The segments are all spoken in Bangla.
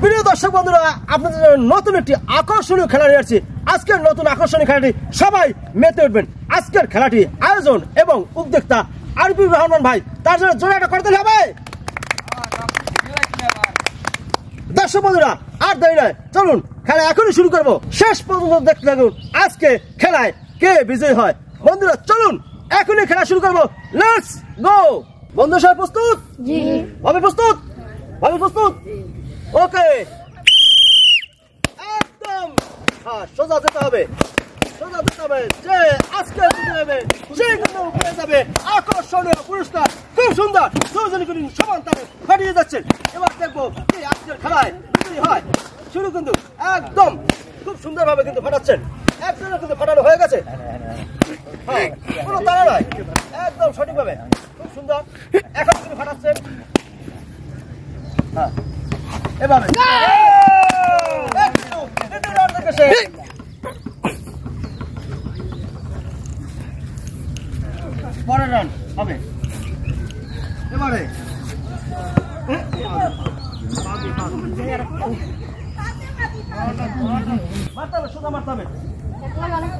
প্রিয় দর্শক বন্ধুরা, আপনাদের নতুন একটি আকর্ষণীয় খেলা নিয়ে আসছি। আজকের নতুন আকর্ষণীয় খেলাটি সবাই মেতে উঠবেন। আজকের খেলাটি আয়োজন এবং উদ্যোক্তা আরবি রহমান ভাই, তার জন্য জোরে একটা করতে হবে। দর্শক বন্ধুরা, আর দেরি নয়, চলুন খেলা এখনই শুরু করবো। শেষ পর্যন্ত দেখতে থাকুন আজকে খেলায় কে বিজয়ী হয়। বন্ধুরা চলুন এখনই খেলা শুরু করবো। Let's go. বন্ধু সবাই প্রস্তুত? জি। ভাবি প্রস্তুত? ভাবি প্রস্তুত? ওকে, একদম সোজা যেতে হবে, সোজা যেতে হবে। যে আজকে জিতে যাবে সেই কিন্তু পেয়ে যাবে আকর্ষণীয় পুরস্কার। খুব সুন্দর, দুজনে কিন্তু সমান তালে ফাটিয়ে যাচ্ছেন। এবার দেখবো কি আজকের খেলায় বিজয়ী হয়। শুরু কিন্তু একদম খুব সুন্দর ভাবে কিন্তু ফাটাচ্ছেন। একজনের কিন্তু ফাটানো হয়ে গেছে, হ্যাঁ কোনো তারা নয়, একদম সঠিক ভাবে খুব সুন্দর এখন কিন্তু ফাটাচ্ছেন। হ্যাঁ এভাবে পরের রান হবে। এবারে মারতে হবে, সোজা মারতে হবে,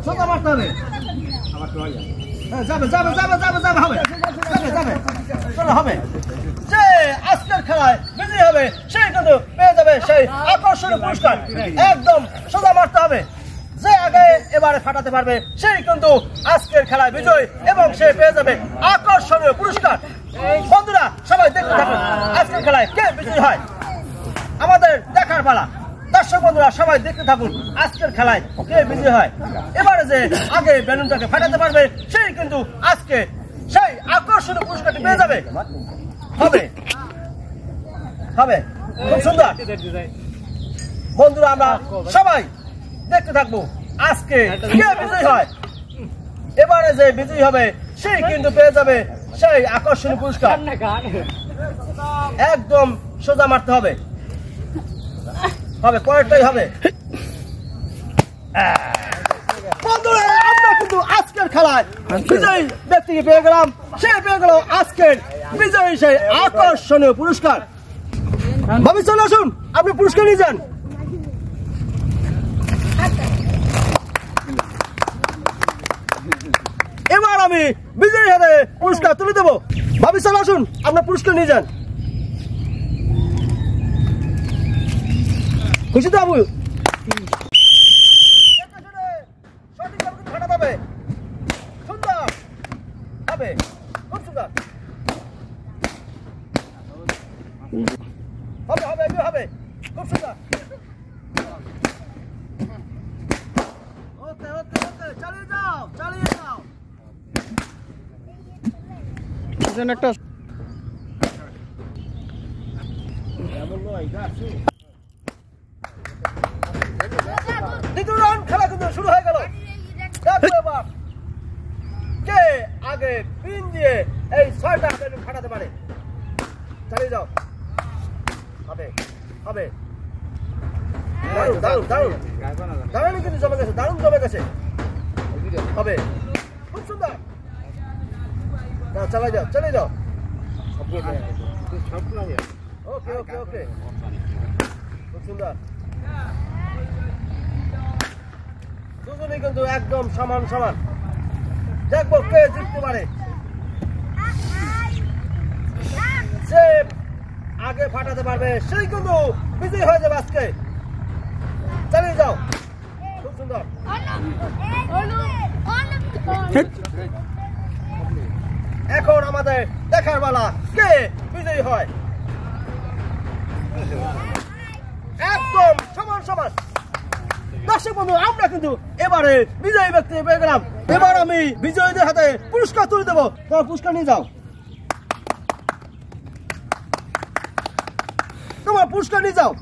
সোজা মারতে হবে। যাবে যাবে যাবে যাবে যাবে হবে, যাবে যাবে চলো হবে। যে আজকের খেলায় বিজয়ী হবে সেই কিন্তু পেয়ে যাবে সেই আকর্ষণীয় পুরস্কার। একদম সোজা মারতে হবে। যে আগে এবারে ফাটাতে পারবে সেই কিন্তু আজকের খেলায় বিজয়ী এবং সে পেয়ে যাবে আকর্ষণীয় পুরস্কার। বন্ধুরা সবাই দেখতে থাকুন আজকের খেলায় কে বিজয়ী হয়, আমাদের দেখার পালা। দর্শক বন্ধুরা সবাই দেখতে থাকুন আজকের খেলায় কে বিজয়ী হয়। এবারে যে আগে বেলুনটাকে ফাটাতে পারবে সেই কিন্তু আজকে সেই আকর্ষণীয় পুরস্কারটি পেয়ে যাবে। হবে হবে, খুব সুন্দর। বন্ধুরা আমরা সবাই দেখতে থাকবো আজকে কে বিজয়ী হয়। এবারে যে বিজয়ী হবে সেই কিন্তু পেয়ে যাবে সেই আকর্ষণীয় পুরস্কার। একদম সোজা মারতে হবে, হবে পরেরটাই হবে। বন্ধুরা আমরা কিন্তু আজকের খেলায় বিজয়ী ব্যক্তিকে পেয়ে গেলাম। সে পেয়ে গেল আজকের বিজয়ী সেই আকর্ষণীয় পুরস্কার। ভাবি চলে আসুন, আপনি পুরস্কার নিয়ে যান। এবার আমি বিজয়ী হাতে পুরস্কার তুলে দেবো। ভাবি চলে আসুন, আপনার পুরস্কার নিয়ে যান। খুশি তো বাবু? সুন্দর হবে, খুব সুন্দর হবে, হবে হবে, খুব সুন্দর। ওকে ওকে ওকে, চালিয়ে যাও চালিয়ে যাও। একটা দ্বিতীয় রাউন্ড খেলা কিন্তু শুরু হয়ে গেল। কে আগে পিন দিয়ে এই ৬টা বেলুন ফাটাতে পারে। চালিয়ে যাও, হবে হবে। দারুণ দারুণ দারুণ দারুণ কিন্তু জমে গেছে, দারুণ জমে গেছে, হবে খুব সুন্দর। চালাই যাও চালিয়ে যাও। ওকে ওকে ওকে, খুব সুন্দর। দুজনেই কিন্তু একদম সমান সমান। দেখবো কে জিততে পারে। যে আগে ফাটাতে পারবে সেই কিন্তু বিজয়ী হয়ে যাবে আজকে। চালিয়ে যাও, খুব সুন্দর। এখন আমাদের দেখার বেলা কে বিজয়ী হয়। একদম সমান সমান। দর্শক বন্ধু আমরা কিন্তু এবারে বিজয়ী ব্যক্তি পেয়ে গেলাম। এবার আমি বিজয়ীদের হাতে পুরস্কার তুলে দেবো। তোমার পুরস্কার নিয়ে যাও, তোমার পুরস্কার নিয়ে যাও।